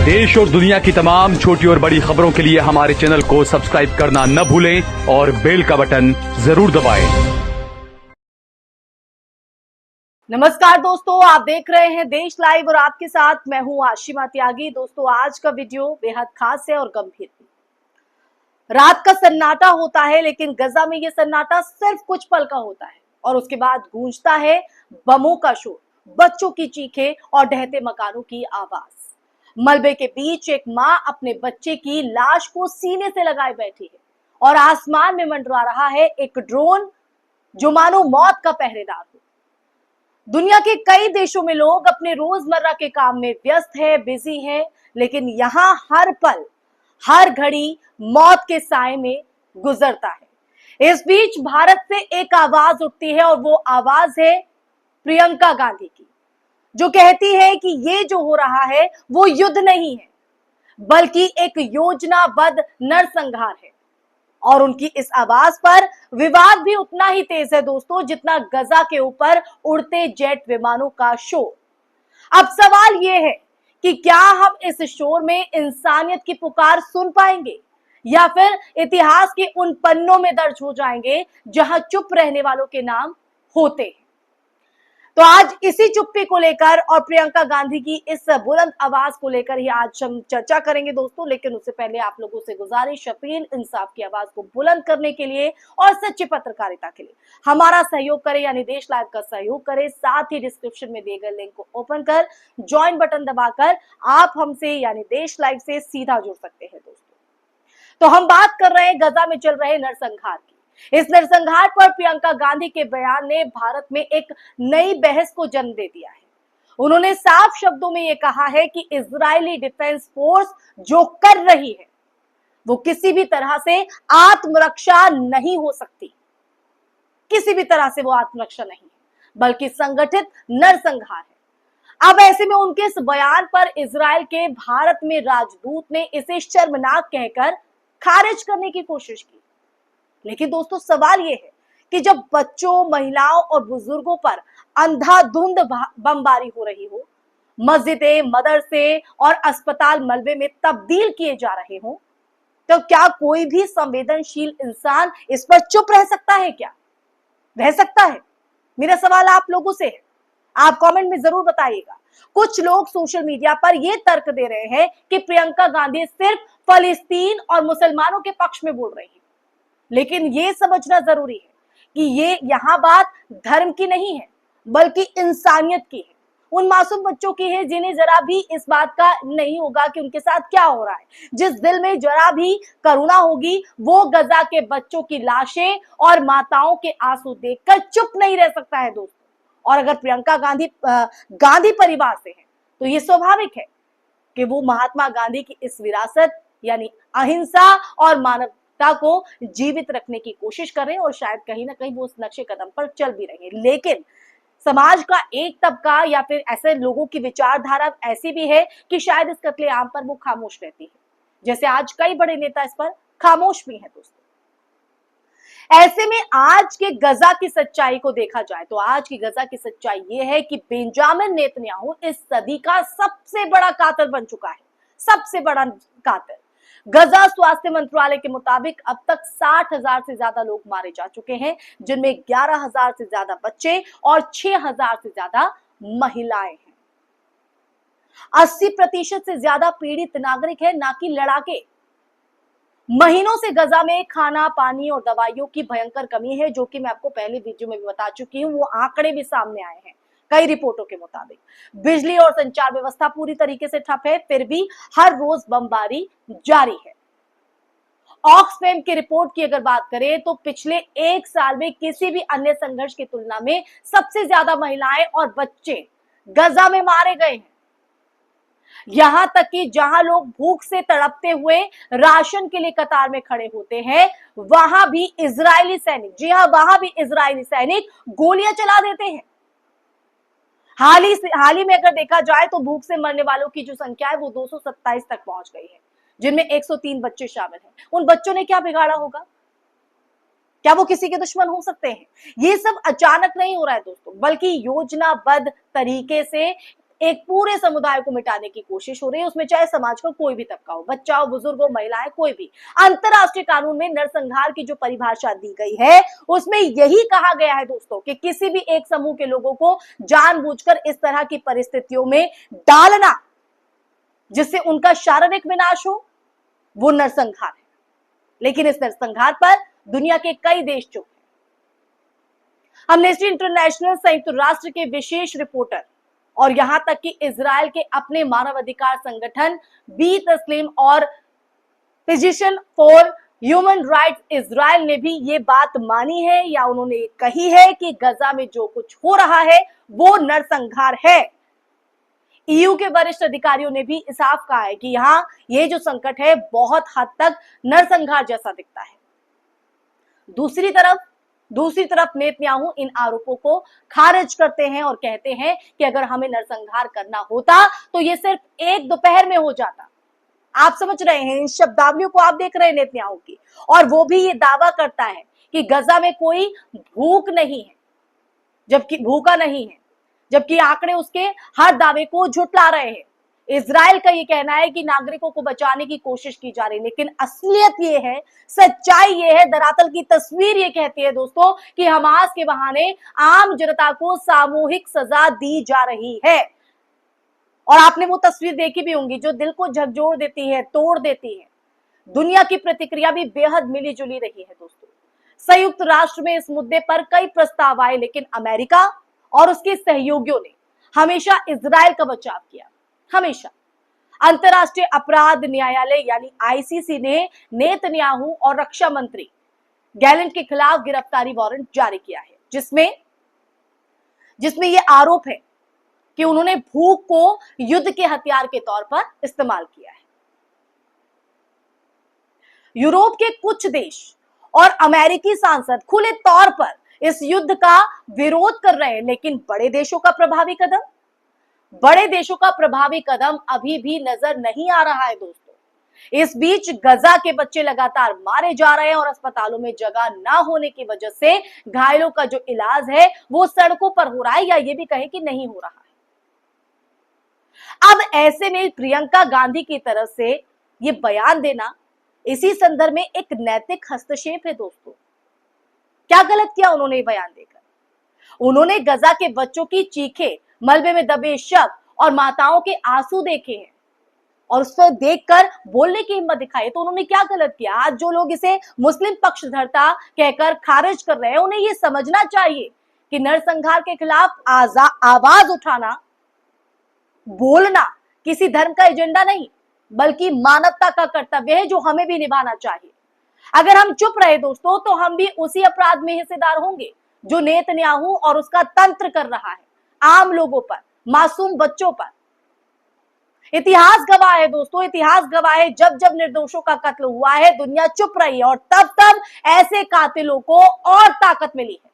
देश और दुनिया की तमाम छोटी और बड़ी खबरों के लिए हमारे चैनल को सब्सक्राइब करना न भूलें और बेल का बटन जरूर दबाएं। नमस्कार दोस्तों, आप देख रहे हैं देश लाइव और आपके साथ मैं हूं आशिमा त्यागी। दोस्तों, आज का वीडियो बेहद खास है और गंभीर भी। रात का सन्नाटा होता है, लेकिन गजा में यह सन्नाटा सिर्फ कुछ पल का होता है और उसके बाद गूंजता है बमों का शोर, बच्चों की चीखें और ढहते मकानों की आवाज। मलबे के बीच एक मां अपने बच्चे की लाश को सीने से लगाए बैठी है और आसमान में मंडरा रहा है एक ड्रोन जो मानो मौत का पहरेदार हो। दुनिया के कई देशों में लोग अपने रोजमर्रा के काम में व्यस्त है, बिजी है, लेकिन यहाँ हर पल, हर घड़ी मौत के साए में गुजरता है। इस बीच भारत से एक आवाज उठती है और वो आवाज है प्रियंका गांधी की, जो कहती है कि ये जो हो रहा है वो युद्ध नहीं है, बल्कि एक योजनाबद्ध नरसंहार है। और उनकी इस आवाज पर विवाद भी उतना ही तेज है दोस्तों, जितना गजा के ऊपर उड़ते जेट विमानों का शोर। अब सवाल यह है कि क्या हम इस शोर में इंसानियत की पुकार सुन पाएंगे या फिर इतिहास के उन पन्नों में दर्ज हो जाएंगे जहां चुप रहने वालों के नाम होते हैं। तो आज इसी चुप्पी को लेकर और प्रियंका गांधी की इस बुलंद आवाज को लेकर ही आज हम चर्चा करेंगे दोस्तों। लेकिन उससे पहले आप लोगों से गुजारिश, अपील, इंसाफ की आवाज को बुलंद करने के लिए और सच्ची पत्रकारिता के लिए हमारा सहयोग करें, यानी देश लाइव का सहयोग करें। साथ ही डिस्क्रिप्शन में दिए गए लिंक को ओपन कर ज्वाइन बटन दबाकर आप हमसे यानी देश लाइव से सीधा जुड़ सकते हैं दोस्तों। तो हम बात कर रहे हैं गजा में चल रहे नरसंहार की। इस नरसंहार पर प्रियंका गांधी के बयान ने भारत में एक नई बहस को जन्म दे दिया है। उन्होंने साफ शब्दों में यह कहा है कि इजरायली डिफेंस फोर्स जो कर रही है वो किसी भी तरह से आत्मरक्षा नहीं हो सकती, किसी भी तरह से वो आत्मरक्षा नहीं है, बल्कि संगठित नरसंहार है। अब ऐसे में उनके इस बयान पर इजरायल के भारत में राजदूत ने इसे शर्मनाक कहकर खारिज करने की कोशिश की। लेकिन दोस्तों, सवाल यह है कि जब बच्चों, महिलाओं और बुजुर्गों पर अंधाधुंध बमबारी हो रही हो, मस्जिदें, मदरसे और अस्पताल मलबे में तब्दील किए जा रहे हो, तो क्या कोई भी संवेदनशील इंसान इस पर चुप रह सकता है? क्या रह सकता है? मेरा सवाल आप लोगों से है, आप कमेंट में जरूर बताइएगा। कुछ लोग सोशल मीडिया पर यह तर्क दे रहे हैं कि प्रियंका गांधी सिर्फ फलस्तीन और मुसलमानों के पक्ष में बोल रही है, लेकिन ये समझना जरूरी है कि ये यहां बात धर्म की नहीं है, बल्कि इंसानियत की है। उन मासूम बच्चों की है जिन्हें जरा भी इस बात का नहीं होगा कि उनके साथ क्या हो रहा है। जिस दिल में जरा भी करुणा होगी वो गजा के बच्चों की लाशें और माताओं के आंसू देखकर चुप नहीं रह सकता है दोस्तों। और अगर प्रियंका गांधी परिवार से है तो ये स्वाभाविक है कि वो महात्मा गांधी की इस विरासत यानी अहिंसा और मानवता को जीवित रखने की कोशिश कर रहे हैं और शायद कहीं ना कहीं वो उस नक्शे कदम पर चल भी रहे हैं। लेकिन समाज का एक तबका या फिर ऐसे लोगों की विचारधारा ऐसी भी है कि शायद इस कत्लेआम पर वो खामोश रहती है, जैसे आज कई बड़े नेता इस पर खामोश भी हैं दोस्तों। ऐसे में आज के गजा की सच्चाई को देखा जाए तो आज की गजा की सच्चाई ये है कि बेंजामिन नेतन्याहू इस सदी का सबसे बड़ा कातिल बन चुका है, सबसे बड़ा कातिल। गजा स्वास्थ्य मंत्रालय के मुताबिक अब तक 60,000 से ज्यादा लोग मारे जा चुके हैं, जिनमें 11,000 से ज्यादा बच्चे और 6,000 से ज्यादा महिलाएं हैं। 80% से ज्यादा पीड़ित नागरिक है, ना कि लड़ाके। महीनों से गजा में खाना, पानी और दवाइयों की भयंकर कमी है, जो कि मैं आपको पहले वीडियो में भी बता चुकी हूं। वो आंकड़े भी सामने आए हैं कई रिपोर्टों के मुताबिक। बिजली और संचार व्यवस्था पूरी तरीके से ठप है, फिर भी हर रोज बमबारी जारी है। ऑक्सफैम की रिपोर्ट की अगर बात करें तो पिछले एक साल में किसी भी अन्य संघर्ष की तुलना में सबसे ज्यादा महिलाएं और बच्चे गजा में मारे गए हैं। यहां तक कि जहां लोग भूख से तड़पते हुए राशन के लिए कतार में खड़े होते हैं, वहां भी इजरायली सैनिक, जी हां, वहां भी इजरायली सैनिक गोलियां चला देते हैं। हाल ही में अगर देखा जाए तो भूख से मरने वालों की जो संख्या है वो 227 तक पहुंच गई है, जिनमें 103 बच्चे शामिल हैं। उन बच्चों ने क्या बिगाड़ा होगा? क्या वो किसी के दुश्मन हो सकते हैं? ये सब अचानक नहीं हो रहा है दोस्तों, बल्कि योजनाबद्ध तरीके से एक पूरे समुदाय को मिटाने की कोशिश हो रही है, उसमें चाहे समाज का कोई भी तबका हो, बच्चा हो, बुजुर्ग हो, महिलाएं, कोई भी। अंतरराष्ट्रीय कानून में नरसंहार की जो परिभाषा दी गई है उसमें यही कहा गया है दोस्तों कि किसी भी एक समूह के लोगों को जानबूझकर इस तरह की परिस्थितियों में डालना जिससे उनका शारीरिक विनाश हो, वो नरसंहार है। लेकिन इस नरसंहार पर दुनिया के कई देश चुप हैं। अमनेस्टी इंटरनेशनल, संयुक्त राष्ट्र के विशेष रिपोर्टर और यहां तक कि इजराइल के अपने मानवाधिकार संगठन बी तस्लीम और physician for human rights Israel ने भी ये बात मानी है या उन्होंने कही है कि गजा में जो कुछ हो रहा है वो नरसंहार है। ईयू के वरिष्ठ अधिकारियों ने भी साफ कहा है कि यहाँ ये जो संकट है बहुत हद तक नरसंहार जैसा दिखता है। दूसरी तरफ नेतन्याहू इन आरोपों को खारिज करते हैं और कहते हैं कि अगर हमें नरसंहार करना होता तो ये सिर्फ एक दोपहर में हो जाता। आप समझ रहे हैं, इन शब्दावलियों को आप देख रहे हैं नेतन्याहू की, और वो भी ये दावा करता है कि गजा में कोई भूख नहीं है, जबकि भूखा नहीं है, जबकि आंकड़े उसके हर दावे को झुटला रहे हैं। इजराइल का ये कहना है कि नागरिकों को बचाने की कोशिश की जा रही है, लेकिन असलियत ये है, सच्चाई ये है, दरअसल की तस्वीर ये कहती है दोस्तों कि हमास के बहाने आम जनता को सामूहिक सजा दी जा रही है। और आपने वो तस्वीर देखी भी होंगी जो दिल को झकझोर देती है, तोड़ देती है। दुनिया की प्रतिक्रिया भी बेहद मिली जुली रही है दोस्तों। संयुक्त राष्ट्र में इस मुद्दे पर कई प्रस्ताव आए, लेकिन अमेरिका और उसके सहयोगियों ने हमेशा इजराइल का बचाव किया, हमेशा। अंतरराष्ट्रीय अपराध न्यायालय यानी आईसीसी ने नेतन्याहू और रक्षा मंत्री गैलेंट के खिलाफ गिरफ्तारी वारंट जारी किया है, जिसमें यह आरोप है कि उन्होंने भूख को युद्ध के हथियार के तौर पर इस्तेमाल किया है। यूरोप के कुछ देश और अमेरिकी सांसद खुले तौर पर इस युद्ध का विरोध कर रहे हैं, लेकिन बड़े देशों का प्रभावी कदम अभी भी नजर नहीं आ रहा है दोस्तों। इस बीच गजा के बच्चे लगातार मारे जा रहे हैं और अस्पतालों में जगह ना होने की वजह से घायलों का जो इलाज है वो सड़कों पर हो रहा है, या ये भी कहे कि नहीं हो रहा है। अब ऐसे में प्रियंका गांधी की तरफ से ये बयान देना इसी संदर्भ में एक नैतिक हस्तक्षेप है दोस्तों। क्या गलत किया उन्होंने बयान देकर? उन्होंने गजा के बच्चों की चीखें, मलबे में दबे शव और माताओं के आंसू देखे हैं और उसको देखकर बोलने की हिम्मत दिखाई, तो उन्होंने क्या गलत किया? आज जो लोग इसे मुस्लिम पक्षधरता कहकर खारिज कर रहे हैं, उन्हें यह समझना चाहिए कि नरसंहार के खिलाफ आवाज उठाना, बोलना किसी धर्म का एजेंडा नहीं बल्कि मानवता का कर्तव्य है जो हमें भी निभाना चाहिए। अगर हम चुप रहे दोस्तों तो हम भी उसी अपराध में हिस्सेदार होंगे जो नेतन्याहू और उसका तंत्र कर रहा है आम लोगों पर, मासूम बच्चों पर। इतिहास गवाह है दोस्तों, इतिहास गवाह है, जब जब निर्दोषों का कत्ल हुआ है दुनिया चुप रही है और तब तब ऐसे कातिलों को और ताकत मिली है।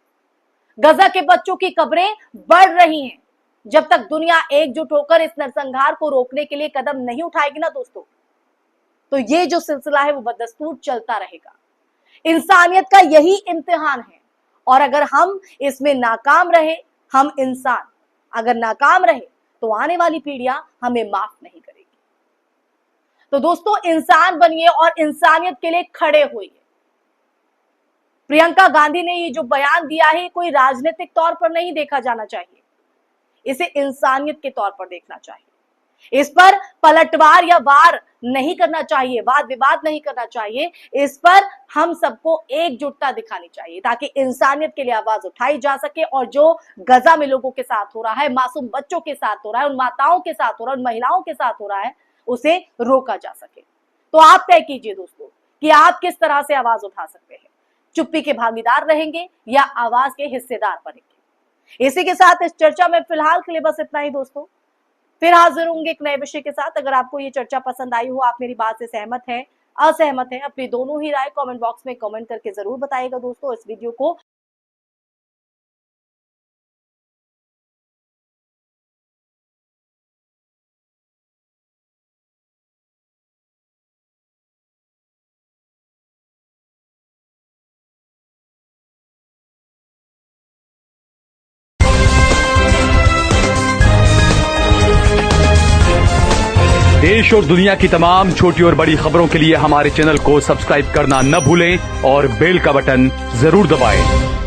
गजा के बच्चों की कब्रें बढ़ रही हैं। जब तक दुनिया एकजुट होकर इस नरसंहार को रोकने के लिए कदम नहीं उठाएगी ना दोस्तों, तो ये जो सिलसिला है वो बदस्तूर चलता रहेगा। इंसानियत का यही इम्तिहान है, और अगर हम इसमें नाकाम रहे, हम इंसान अगर नाकाम रहे तो आने वाली पीढ़ियां हमें माफ नहीं करेगी। तो दोस्तों, इंसान बनिए और इंसानियत के लिए खड़े होइए। प्रियंका गांधी ने ये जो बयान दिया है कोई राजनीतिक तौर पर नहीं देखा जाना चाहिए, इसे इंसानियत के तौर पर देखना चाहिए। इस पर पलटवार या वार नहीं करना चाहिए, वाद विवाद नहीं करना चाहिए। इस पर हम सबको एकजुटता दिखानी चाहिए ताकि इंसानियत के लिए आवाज उठाई जा सके और जो गजा में लोगों के साथ हो रहा है, मासूम बच्चों के साथ हो रहा है, उन माताओं के साथ हो रहा है, उन महिलाओं के साथ हो रहा है, उसे रोका जा सके। तो आप तय कीजिए दोस्तों कि आप किस तरह से आवाज उठा सकते हैं। चुप्पी के भागीदार रहेंगे या आवाज के हिस्सेदार बनेंगे। इसी के साथ इस चर्चा में फिलहाल के लिए बस इतना ही दोस्तों। फिर हाजिर होंगे एक नए विषय के साथ। अगर आपको ये चर्चा पसंद आई हो, आप मेरी बात से सहमत है, असहमत है, अपनी दोनों ही राय कमेंट बॉक्स में कमेंट करके जरूर बताइएगा दोस्तों। इस वीडियो को देश और दुनिया की तमाम छोटी और बड़ी खबरों के लिए हमारे चैनल को सब्सक्राइब करना न भूलें और बेल का बटन जरूर दबाएं।